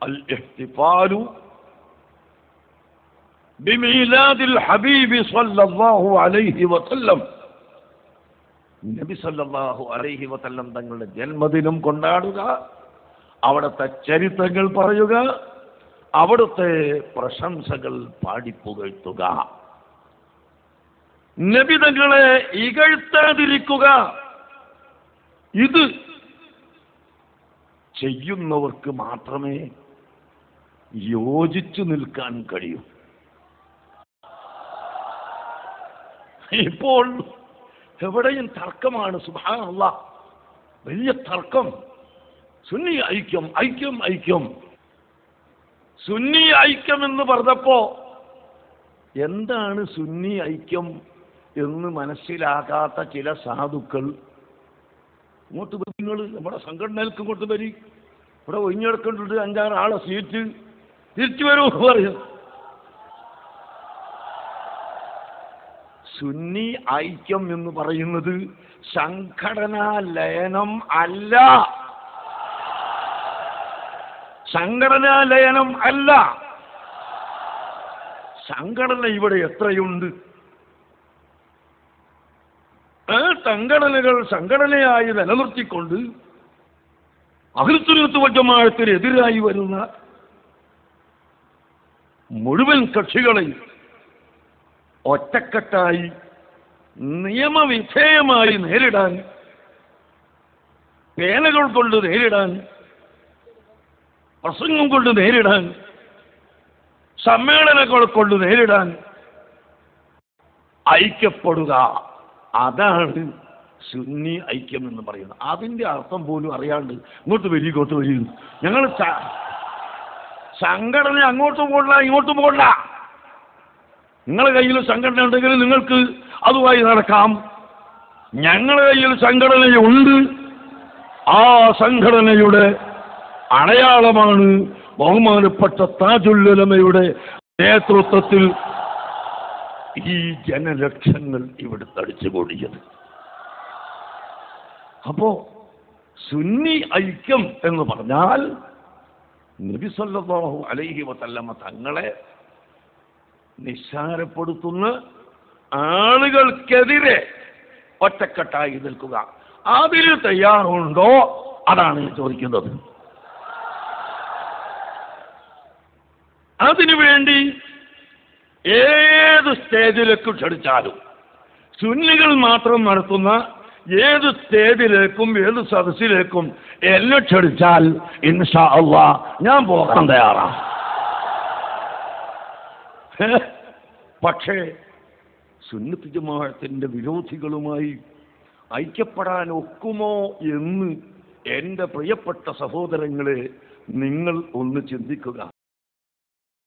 അൽ ഇഹ്തിഫാലു ബിമീലാദിൽ ഹബീബി സ്വല്ലല്ലാഹു അലൈഹി വസല്ലം. നബി സല്ലല്ലാഹു അലൈഹി വസല്ലം തങ്ങളുടെ ജന്മദിനം കൊണ്ടാടുക, അവിടുത്തെ ചരിത്രങ്ങൾ പറയുക, അവിടുത്തെ പ്രശംസകൾ പാടിപ്പുകഴ്ത്തുക, നബി തങ്ങളെ ഇകഴ്ത്താതിരിക്കുക. ഇത് ചെയ്യുന്നവർക്ക് മാത്രമേ യോജിച്ചു നിൽക്കാൻ കഴിയൂ. ഇപ്പോൾ എവിടെയും തർക്കമാണ്. സുബ്ഹാനല്ലാഹ്, വലിയ തർക്കം. സുന്നി ഐക്യം, ഐക്യം, ഐക്യം. സുന്നി ഐക്യം എന്ന് പറഞ്ഞപ്പോ എന്താണ് സുന്നി ഐക്യം എന്ന് മനസ്സിലാക്കാത്ത ചില സാധുക്കൾ ഇങ്ങോട്ട് നിങ്ങൾ നമ്മുടെ സംഘടനകൾക്ക് ഇങ്ങോട്ട് വരി, ഇവിടെ ഒഴിഞ്ഞെടുക്കേണ്ടിട്ട് 5-6 ആളെ സീറ്റ് തിരിച്ചു വരൂ പറയും. സുന്നി ഐക്യം എന്ന് പറയുന്നത് സംഘടനാ ലയനം അല്ല, സംഘടനാ ലയനം അല്ല. സംഘടന ഇവിടെ എത്രയുണ്ട്? ആ സംഘടനകൾ സംഘടനയായി നിലനിർത്തിക്കൊണ്ട് അഹ്ലുസുന്നത്ത് വൽ ജമാഅത്തിനെതിരായി വരുന്ന മുഴുവൻ കക്ഷികളെയും ഒറ്റക്കെട്ടായി നിയമവിധേയമായി നേരിടാൻ, പേനകൾ കൊണ്ട് നേരിടാൻ, പ്രസംഗം കൊണ്ട് നേരിടാൻ, സമ്മേളനങ്ങൾ കൊണ്ട് നേരിടാൻ ഐക്യപ്പെടുക, അതാണ് സുന്നി ഐക്യം എന്ന് പറയുന്നത്. അതിൻ്റെ അർത്ഥം പോലും അറിയാണ്ട് ഇങ്ങോട്ട് വരി, ഇങ്ങോട്ട് വരി. ഞങ്ങൾ സംഘടന അങ്ങോട്ടും പോകണ്ട ഇങ്ങോട്ടും പോകണ്ട. നിങ്ങളുടെ കയ്യിൽ സംഘടന ഉണ്ടെങ്കിൽ നിങ്ങൾക്ക് അതുമായി നടക്കാം. ഞങ്ങളുടെ കയ്യിൽ സംഘടനയുണ്ട്. ആ സംഘടനയുടെ അടയാളമാണ് ബഹുമാനപ്പെട്ട താജുൽ ഉലമയുടെ നേതൃത്വത്തിൽ ഈ ജനലക്ഷങ്ങൾ ഇവിടെ തടിച്ചുകൂടിയത്. അപ്പോ സുന്നി ഐക്യം എന്ന് പറഞ്ഞാൽ നബി സല്ലല്ലാഹു അലൈഹി വസല്ലമ തങ്ങളെ നിസ്സാരപ്പെടുത്തുന്ന ആളുകൾക്കെതിരെ ഒറ്റക്കെട്ടായി നിൽക്കുക. അതിന് തയ്യാറുണ്ടോ? അതാണ് ചോദിക്കുന്നത്. അതിനുവേണ്ടി ഏത് സ്റ്റേജിലേക്ക് ക്ഷണിച്ചാലും, സുന്നികൾ മാത്രം നടത്തുന്ന ഏത് സ്റ്റേജിലേക്കും ഏത് സദസ്സിലേക്കും എന്നെ ക്ഷണിച്ചാൽ ഇൻഷാ അല്ലാഹ് ഞാൻ പോകാൻ തയ്യാറാണ്. പക്ഷേ സുന്നത്ത് ജമാഅത്തിന്റെ വിരോധികളുമായി ഐക്യപ്പെടാൻ ഒക്കുമോ എന്ന് എൻ്റെ പ്രിയപ്പെട്ട സഹോദരങ്ങളെ നിങ്ങൾ ഒന്ന് ചിന്തിക്കുക.